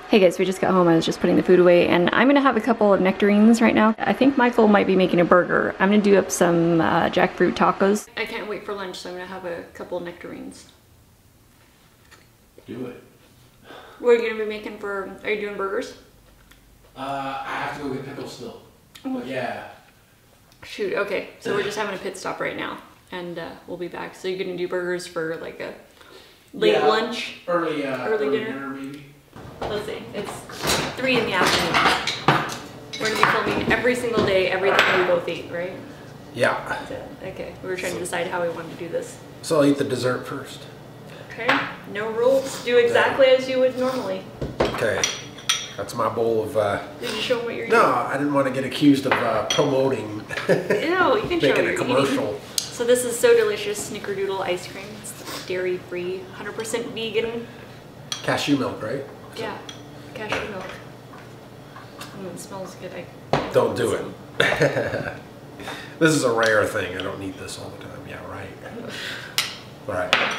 Hey guys, we just got home. I was just putting the food away and I'm gonna have a couple of nectarines right now. I think Michael might be making a burger. I'm gonna do up some jackfruit tacos. I can't wait for lunch, so I'm gonna have a couple of nectarines. Do it. What are you gonna be making for, are you doing burgers? I have to go get pickles still. But yeah. Shoot, okay. So we're just having a pit stop right now and we'll be back. So you're gonna do burgers for like a late lunch? Early dinner maybe. Let's see, it's 3 in the afternoon. We're gonna be filming every single day, everything we both eat, right? Yeah. Okay, we were trying to decide how we wanted to do this. So I'll eat the dessert first. Okay, no rules. Do exactly as you would normally. Okay, that's my bowl of... Did you show them what you're eating? No, I didn't want to get accused of promoting. No, you can show making a commercial. Eating. So this is so delicious, snickerdoodle ice cream. It's dairy-free, 100% vegan. Cashew milk, right? Yeah, cashew milk. It smells good. Don't do it. This is a rare thing. I don't need this all the time. Yeah, right. Right.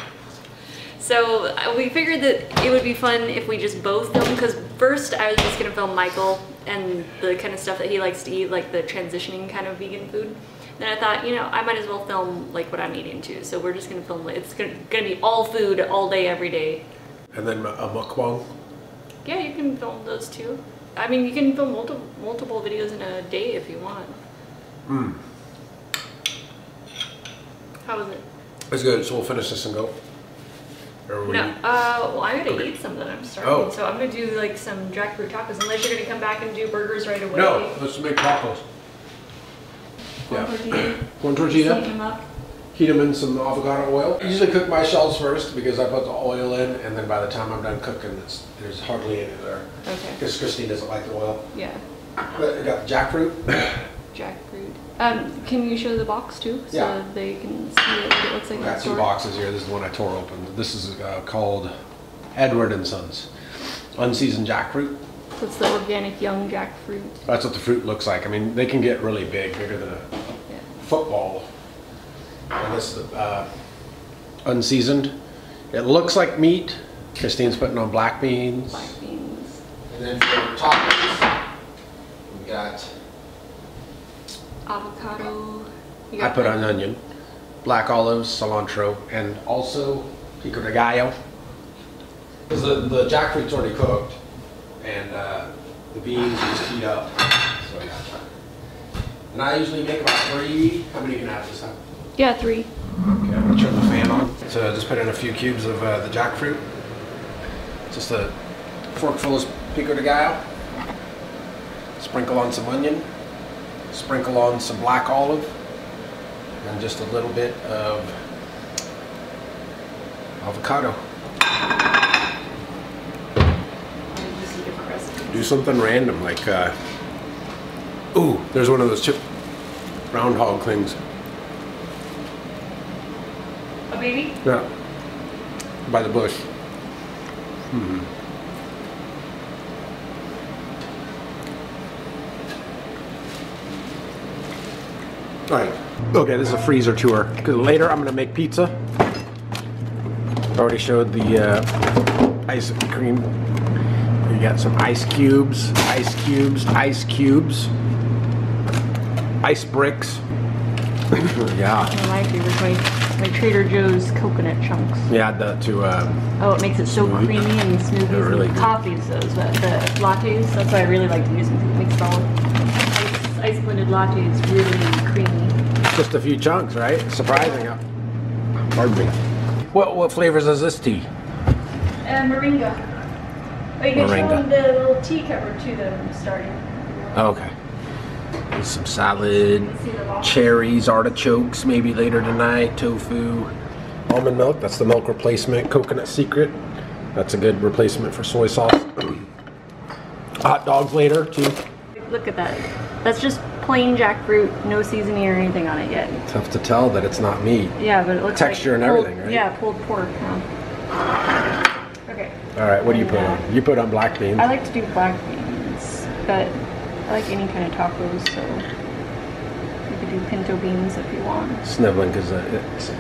So we figured that it would be fun if we just both filmed, because first I was just going to film Michael and the kind of stuff that he likes to eat, like the transitioning kind of vegan food. Then I thought, you know, I might as well film like what I'm eating too. So we're just going to film, it's going to be all food all day, every day. And then a mukbang? Yeah, you can film those too. I mean, you can film multiple videos in a day if you want. How was it? It's good. So we'll finish this and go? Or No. Well, I'm going to eat something. I'm starving. Oh. So I'm going to do like some jackfruit tacos, unless you're going to come back and do burgers right away. No, let's make tacos. One tortilla. One tortilla. Heat them up. Heat them in some avocado oil. I usually cook my shells first because I put the oil in, and then by the time I'm done cooking, there's hardly any there. Okay. Because Christine doesn't like the oil. Yeah. But I got the jackfruit. Jackfruit. Can you show the box too? So yeah. they can see what it looks like. I got 2 boxes here. This is the one I tore open. This is called Edward & Sons. Unseasoned jackfruit. So it's the organic young jackfruit. That's what the fruit looks like. I mean, they can get really big, bigger than a football. And this is the unseasoned. It looks like meat. Christine's putting on black beans. Black beans. And then for toppings, we got avocado. I put on onion, black olives, cilantro, and also pico de gallo. Because the jackfruit's already cooked, and the beans just heat up. So yeah. And I usually make about 3. How many can I have this time? Yeah, 3. Okay, I'm gonna turn the fan on. So just put in a few cubes of the jackfruit. Just a forkful of pico de gallo. Sprinkle on some onion. Sprinkle on some black olive. And just a little bit of avocado. Do something random like, ooh, there's one of those chip groundhog things. A baby? Yeah. By the bush. Alright. Okay, this is a freezer tour. Because later I'm going to make pizza. Already showed the ice cream. You got some ice cubes, ice cubes, ice cubes, ice bricks. Yeah. One of my favorites, my Trader Joe's coconut chunks. Yeah, add that to oh, it makes it so smoothie. creamy and smoothies They're really and good. coffees, those, but the lattes, that's why I really like to use them. It makes it all ice blended lattes really creamy. Just a few chunks, right? Surprising. Pardon me. What flavors is this tea? Moringa. Oh, you can show Moringa. them the little tea cover too that I'm starting. Okay. Some salad, cherries, artichokes maybe later tonight, tofu, almond milk, that's the milk replacement, coconut secret, that's a good replacement for soy sauce. Hot dogs later too. Look at that. That's just plain jackfruit, no seasoning or anything on it yet. Tough to tell that it's not meat. Yeah, but it looks texture like and pulled, everything, right? Yeah, pulled pork. Huh? Okay. Alright, what do you put on? You put on black beans. I like to do black beans, but I like any kind of tacos, so you could do pinto beans if you want. Sniveling because it's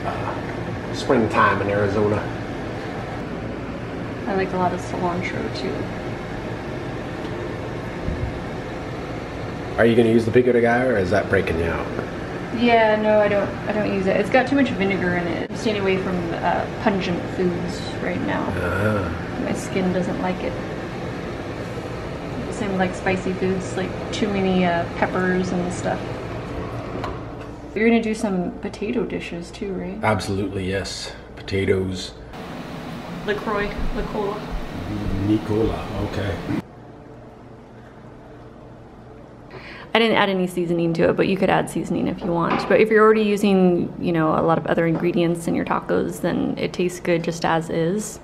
springtime in Arizona. I like a lot of cilantro too. Are you going to use the pico de gallo, or is that breaking you out? Yeah, no, I don't use it. It's got too much vinegar in it. I'm staying away from pungent foods right now. My skin doesn't like it. Same with like spicy foods, like too many peppers and stuff. You're gonna do some potato dishes too, right? Absolutely, yes. Potatoes. LaCroix, Nicola. Nicola, okay. I didn't add any seasoning to it, but you could add seasoning if you want. But if you're already using, you know, a lot of other ingredients in your tacos, then it tastes good just as is.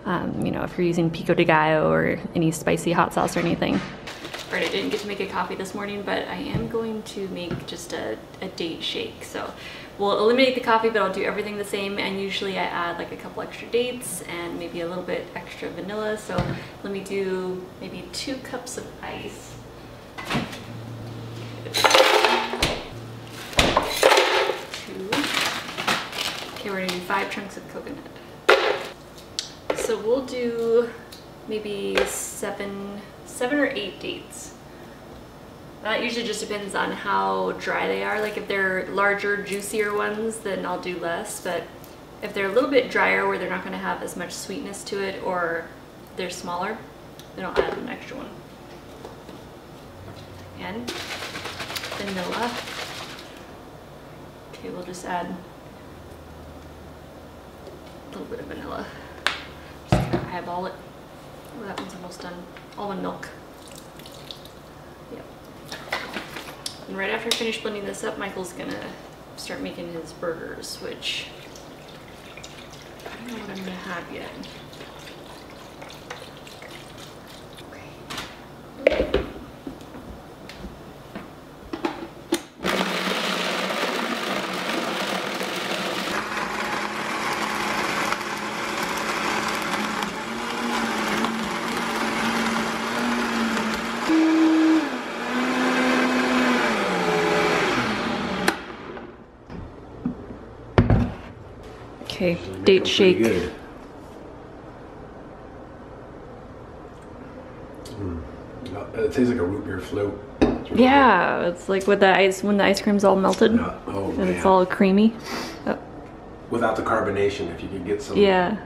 You know, if you're using pico de gallo or any spicy hot sauce or anything. All right, I didn't get to make a coffee this morning, but I am going to make just a date shake. So we'll eliminate the coffee, but I'll do everything the same. And usually I add like a couple extra dates and maybe a little bit extra vanilla. So let me do maybe 2 cups of ice. Okay, we're gonna do 5 chunks of coconut. So we'll do maybe 7 or 8 dates. That usually just depends on how dry they are. Like if they're larger, juicier ones, then I'll do less. But if they're a little bit drier where they're not gonna have as much sweetness to it, or they're smaller, then I'll add an extra one. And vanilla. Okay, we'll just add a little bit of vanilla. Just gonna eyeball it. Oh, that one's almost done. Almond milk. Yep. And right after I finish blending this up, Michael's gonna start making his burgers, which I don't know what I'm gonna have yet. Okay, date shake. Good. It tastes like a root beer float. Really Yeah, good. It's like with the ice, when the ice cream's all melted Oh, and it's all creamy. Oh. Without the carbonation, if you could get some. Yeah.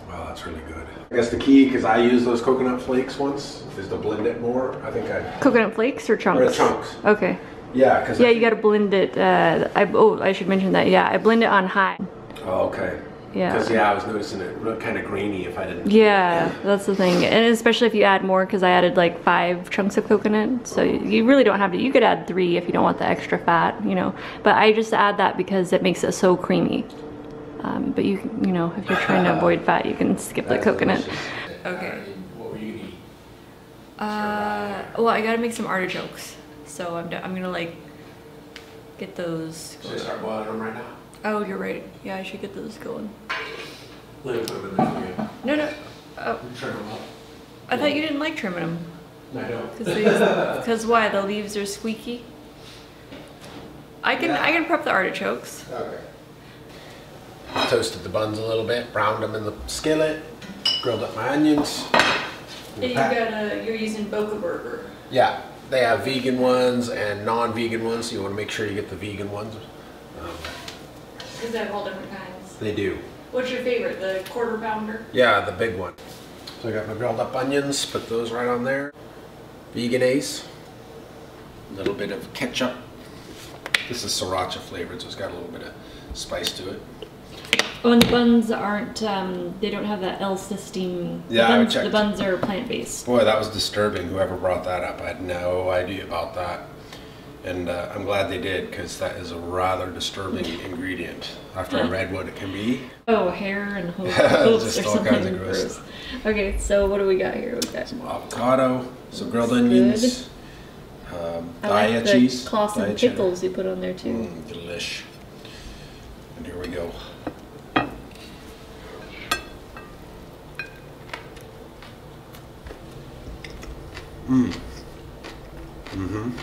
Wow, that's really good. I guess the key, because I used those coconut flakes once, is to blend it more. I think Coconut flakes or chunks? Or chunks. Okay. Yeah, because. Yeah, you got to blend it. I should mention that. Yeah, I blend it on high. Oh, okay. Yeah. Because I was noticing it looked kind of grainy if I didn't. Yeah, that's the thing, and especially if you add more, because I added like 5 chunks of coconut, so you really don't have to. You could add 3 if you don't want the extra fat, you know. But I just add that because it makes it so creamy. But you know, if you're trying to avoid fat, you can skip the coconut. Delicious. Okay. What were you gonna eat? Well, I gotta make some artichokes, so I'm gonna like get those. Should I start boiling them right now? Oh, you're right. Yeah, I should get those going. Let me put them in there for you. No. Oh, Trim them up. I thought you didn't like trimming them. I don't. Because why? The leaves are squeaky. I can prep the artichokes. Okay. Toasted the buns a little bit, browned them in the skillet, grilled up my onions. You're using Boca Burger. Yeah, they have vegan ones and non-vegan ones, so you want to make sure you get the vegan ones. Because they have all different kinds. They do. What's your favorite? The quarter pounder? Yeah, the big one. So I got my grilled up onions, put those right on there. Vegan ace. A little bit of ketchup. This is sriracha flavored, so it's got a little bit of spice to it. Oh, and the buns aren't, they don't have that L-cysteine. Yeah, I checked. The buns are plant-based. Boy, that was disturbing, whoever brought that up. I had no idea about that. And I'm glad they did, because that is a rather disturbing ingredient after I read what it can be. Oh, hair and hoops Just or all something kinds of gross. Okay, so what do we got here? We got Some avocado, some grilled Looks onions, I Daya like cheese. the Clausen Daya cheddar. pickles you put on there too. Delish. And here we go.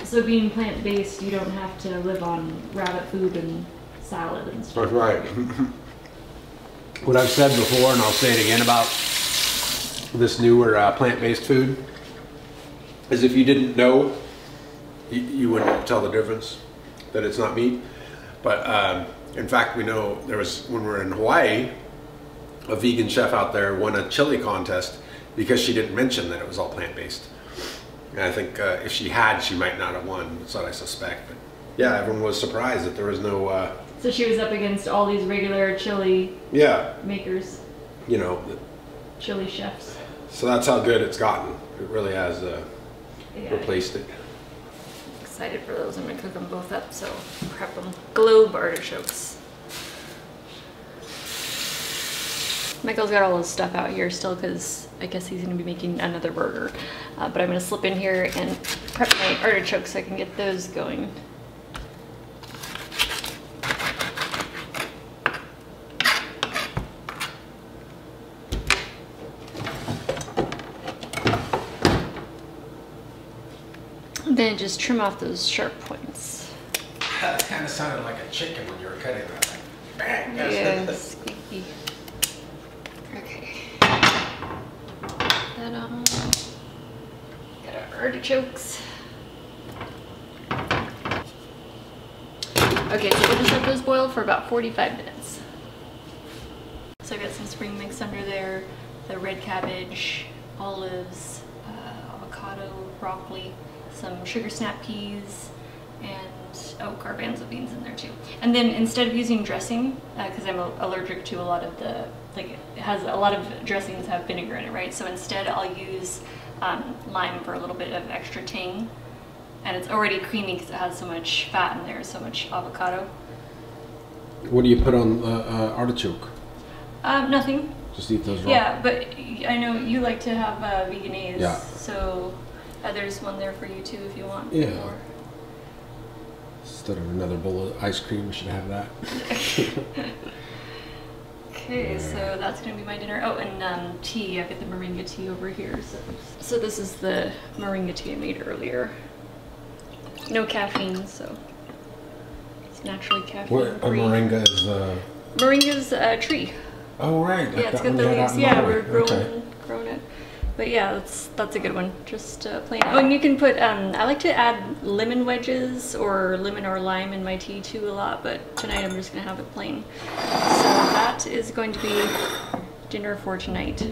So being plant-based, you don't have to live on rabbit food and salad and stuff. That's right. What I've said before, and I'll say it again about this newer plant-based food, as if you didn't know, you wouldn't tell the difference that it's not meat. But in fact, we know there was, when we were in Hawaii, a vegan chef out there won a chili contest because she didn't mention that it was all plant-based. And I think if she had, she might not have won. That's what I suspect. But yeah, everyone was surprised that there was no... So she was up against all these regular chili makers. You know. Chili chefs. So that's how good it's gotten. It really has replaced it. Excited for those. I'm going to cook them both up, so prep them. Globe artichokes. Michael's got all his stuff out here still because I guess he's going to be making another burger. But I'm going to slip in here and prep my artichokes so I can get those going. Then just trim off those sharp points. That kind of sounded like a chicken when you were cutting that. Like, bang! Yeah, squeaky. Okay. That on. Got our artichokes. Okay, so we'll just let those boil for about 45 minutes. So I got some spring mix under there, the red cabbage, olives, avocado, broccoli, some sugar snap peas, and garbanzo beans in there too. And then instead of using dressing, because I'm allergic to a lot of the, it has a lot of dressings have vinegar in it, right? So instead I'll use lime for a little bit of extra tang. And it's already creamy because it has so much fat in there, so much avocado. What do you put on the artichoke? Nothing. Just eat those raw? Yeah, but I know you like to have veganese. Yeah. So there's one there for you too if you want. Yeah. More. Instead of another bowl of ice cream, we should have that. Okay, so that's going to be my dinner. Oh, and tea. I've got the moringa tea over here. So this is the moringa tea I made earlier. No caffeine, so it's naturally caffeine free. What a moringa is? Moringa's a tree. Oh right. Yeah, it's got the leaves. Yeah, we're growing it. But yeah, that's a good one. Just plain. Oh, and you can put. I like to add lemon wedges or lemon or lime in my tea too a lot. But tonight I'm just gonna have it plain. So that is going to be dinner for tonight.